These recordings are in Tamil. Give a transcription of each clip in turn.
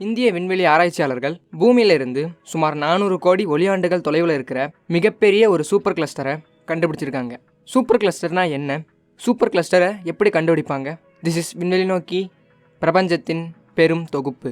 இந்திய விண்வெளி ஆராய்ச்சியாளர்கள் பூமியிலிருந்து சுமார் 400 கோடி ஒளியாண்டுகள் தொலைவில் இருக்கிற மிகப்பெரிய ஒரு சூப்பர் கிளஸ்டரை கண்டுபிடிச்சிருக்காங்க. சூப்பர் கிளஸ்டர்னா என்ன? சூப்பர் கிளஸ்டரை எப்படி கண்டுபிடிப்பாங்க? திஸ் இஸ் விண்வெளி நோக்கி பிரபஞ்சத்தின் பெரும் தொகுப்பு.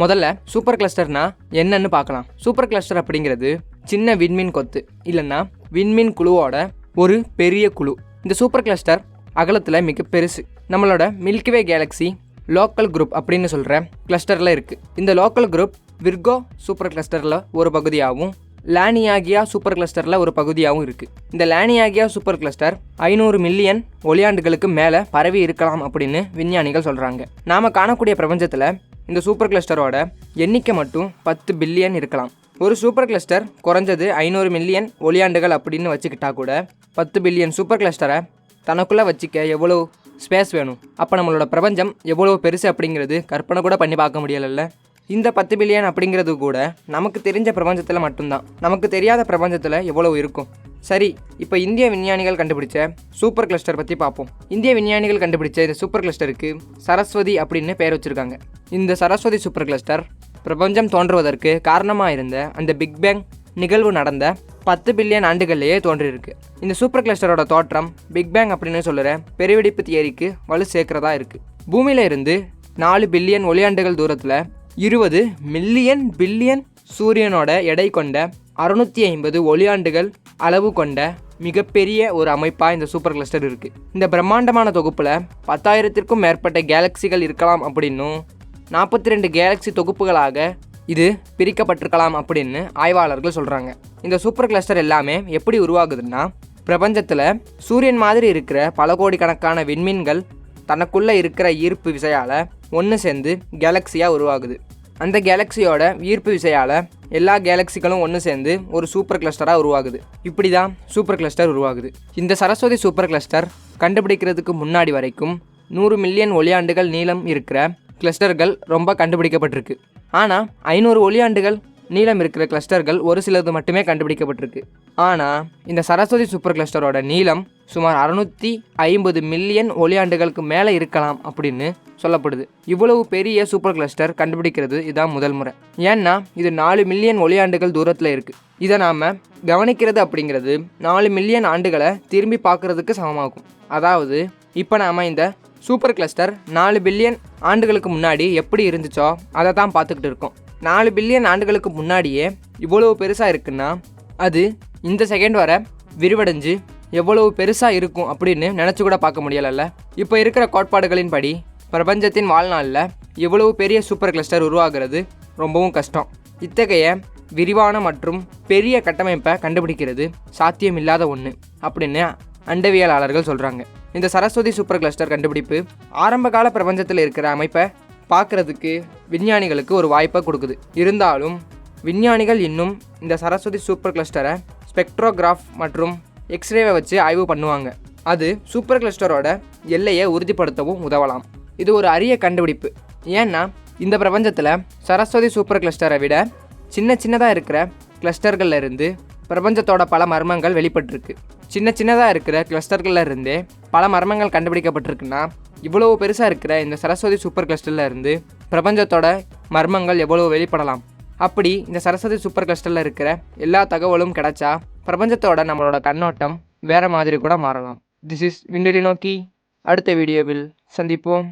முதல்ல சூப்பர் கிளஸ்டர்னா என்னன்னு பார்க்கலாம். சூப்பர் கிளஸ்டர் அப்படிங்கிறது சின்ன விண்மீன் கொத்து இல்லைன்னா விண்மீன் குழுவோட ஒரு பெரிய குழு. இந்த சூப்பர் கிளஸ்டர் அகலத்தில் மிக பெருசு. நம்மளோட மில்கிவே கேலக்ஸி லோக்கல் குரூப் அப்படின்னு சொல்கிற கிளஸ்டரில் இருக்குது. இந்த லோக்கல் குரூப் விர்கோ சூப்பர் கிளஸ்டரில் ஒரு பகுதியாகவும் லானியாகியா சூப்பர் கிளஸ்டரில் ஒரு பகுதியாகவும் இருக்குது. இந்த லானியாகியா சூப்பர் கிளஸ்டர் 500 மில்லியன் ஒளியாண்டுகளுக்கு மேலே பரவி இருக்கலாம் அப்படின்னு விஞ்ஞானிகள் சொல்கிறாங்க. நாம் காணக்கூடிய பிரபஞ்சத்தில் இந்த சூப்பர் கிளஸ்டரோட எண்ணிக்கை மட்டும் 10 பில்லியன் இருக்கலாம். ஒரு சூப்பர் கிளஸ்டர் குறைஞ்சது 500 மில்லியன் ஒளியாண்டுகள் அப்படின்னு வச்சுக்கிட்டா கூட 10 பில்லியன் சூப்பர் கிளஸ்டரை தனக்குள்ளே வச்சுக்க எவ்வளோ ஸ்பேஸ் வேணும்? அப்போ நம்மளோட பிரபஞ்சம் எவ்வளோ பெருசு அப்படிங்கிறது கற்பனை கூட பண்ணி பார்க்க முடியலைல்ல. இந்த 10 பில்லியன் அப்படிங்கிறது கூட நமக்கு தெரிஞ்ச பிரபஞ்சத்தில் மட்டும்தான். நமக்கு தெரியாத பிரபஞ்சத்தில் எவ்வளோ இருக்கும்? சரி, இப்போ இந்திய விஞ்ஞானிகள் கண்டுபிடிச்ச சூப்பர் கிளஸ்டர் பற்றி பார்ப்போம். இந்திய விஞ்ஞானிகள் கண்டுபிடிச்ச இந்த சூப்பர் கிளஸ்டருக்கு சரஸ்வதி அப்படின்னு பேர் வச்சுருக்காங்க. இந்த சரஸ்வதி சூப்பர் கிளஸ்டர் பிரபஞ்சம் தோன்றுவதற்கு காரணமாக இருந்த அந்த பிக் பேங் நிகழ்வு நடந்த 10 பில்லியன் ஆண்டுகள்லேயே தோன்றியிருக்கு. இந்த சூப்பர் கிளஸ்டரோட தோற்றம் பிக் பேங் அப்படின்னு சொல்கிற பெருவெடிப்பு தியரிக்கு வலு சேர்க்கிறதா இருக்குது. பூமியில இருந்து 4 பில்லியன் ஒளியாண்டுகள் தூரத்தில் 20 மில்லியன் பில்லியன் சூரியனோட எடை கொண்ட 650 ஒளியாண்டுகள் அளவு கொண்ட மிகப்பெரிய ஒரு அமைப்பாக இந்த சூப்பர் கிளஸ்டர் இருக்குது. இந்த பிரம்மாண்டமான தொகுப்பில் 10,000த்திற்கும் மேற்பட்ட கேலக்சிகள் இருக்கலாம் அப்படின்னும் 42 கேலக்சி தொகுப்புகளாக இது பிரிக்கப்பட்டிருக்கலாம் அப்படின்னு ஆய்வாளர்கள் சொல்கிறாங்க. இந்த சூப்பர் கிளஸ்டர் எல்லாமே எப்படி உருவாகுதுன்னா, பிரபஞ்சத்தில் சூரியன் மாதிரி இருக்கிற பல கோடிக்கணக்கான விண்மீன்கள் தனக்குள்ளே இருக்கிற ஈர்ப்பு விசையால் ஒன்று சேர்ந்து கேலக்சியாக உருவாகுது. அந்த கேலக்சியோட ஈர்ப்பு விசையால் எல்லா கேலக்சிகளும் ஒன்று சேர்ந்து ஒரு சூப்பர் கிளஸ்டராக உருவாகுது. இப்படி தான் சூப்பர் கிளஸ்டர் உருவாகுது. இந்த சரஸ்வதி சூப்பர் கிளஸ்டர் கண்டுபிடிக்கிறதுக்கு முன்னாடி வரைக்கும் 100 மில்லியன் ஒளியாண்டுகள் நீளம் இருக்கிற கிளஸ்டர்கள் ரொம்ப கண்டுபிடிக்கப்பட்டிருக்கு. ஆனால் 500 ஒளியாண்டுகள் நீளம் இருக்கிற கிளஸ்டர்கள் ஒரு சிலது மட்டுமே கண்டுபிடிக்கப்பட்டிருக்கு. ஆனால் இந்த சரஸ்வதி சூப்பர் கிளஸ்டரோட நீளம் சுமார் 650 மில்லியன் ஒளியாண்டுகளுக்கு மேலே இருக்கலாம் அப்படின்னு சொல்லப்படுது. இவ்வளவு பெரிய சூப்பர் கிளஸ்டர் கண்டுபிடிக்கிறது இதான் முதல் முறை. ஏன்னா இது 4 மில்லியன் ஒளியாண்டுகள் தூரத்தில் இருக்குது. இதை நாம் கவனிக்கிறது அப்படிங்கிறது 4 மில்லியன் ஆண்டுகளை திரும்பி பார்க்குறதுக்கு சமமாகும். அதாவது இப்போ நாம் இந்த சூப்பர் கிளஸ்டர் 4 பில்லியன் ஆண்டுகளுக்கு முன்னாடி எப்படி இருந்துச்சோ அதை தான் பார்த்துக்கிட்டு இருக்கோம். 4 பில்லியன் ஆண்டுகளுக்கு முன்னாடியே இவ்வளவு பெருசாக இருக்குன்னா அது இந்த செகண்ட் வர விரிவடைஞ்சு எவ்வளவு பெருசாக இருக்கும் அப்படின்னு நினச்சி கூட பார்க்க முடியலைல்ல. இப்போ இருக்கிற கோட்பாடுகளின் படி பிரபஞ்சத்தின் வாழ்நாளில் இவ்வளவு பெரிய சூப்பர் கிளஸ்டர் உருவாகிறது ரொம்பவும் கஷ்டம். இத்தகைய விரிவான மற்றும் பெரிய கட்டமைப்பை கண்டுபிடிக்கிறது சாத்தியமில்லாத ஒன்று அப்படின்னு அண்டவியலாளர்கள் சொல்கிறாங்க. இந்த சரஸ்வதி சூப்பர் கிளஸ்டர் கண்டுபிடிப்பு ஆரம்பகால பிரபஞ்சத்தில் இருக்கிற அமைப்பை பார்க்குறதுக்கு விஞ்ஞானிகளுக்கு ஒரு வாய்ப்பை கொடுக்குது. இருந்தாலும் விஞ்ஞானிகள் இன்னும் இந்த சரஸ்வதி சூப்பர் கிளஸ்டரை ஸ்பெக்ட்ரோகிராஃப் மற்றும் எக்ஸ்ரேவை வச்சு ஆய்வு பண்ணுவாங்க. அது சூப்பர் கிளஸ்டரோட எல்லையை உறுதிப்படுத்தவும் உதவலாம். இது ஒரு அரிய கண்டுபிடிப்பு. ஏன்னா இந்த பிரபஞ்சத்தில் சரஸ்வதி சூப்பர் கிளஸ்டரை விட சின்னதாக இருக்கிற கிளஸ்டர்களில் இருந்து பிரபஞ்சத்தோட பல மர்மங்கள் வெளிப்பட்டிருக்கு. சின்னதாக இருக்கிற கிளஸ்டர்களில் இருந்தே பல மர்மங்கள் கண்டுபிடிக்கப்பட்டிருக்குன்னா இவ்வளவு பெருசாக இருக்கிற இந்த சரஸ்வதி சூப்பர் கிளஸ்டரில் இருந்து பிரபஞ்சத்தோட மர்மங்கள் எவ்வளவு வெளிப்படலாம். அப்படி இந்த சரஸ்வதி சூப்பர் கிளஸ்டரில் இருக்கிற எல்லா தகவலும் கிடைச்சா பிரபஞ்சத்தோட நம்மளோட கண்ணோட்டம் வேறு மாதிரி கூட மாறலாம். திஸ் இஸ் விண்வெளி நோக்கி. அடுத்த வீடியோவில் சந்திப்போம்.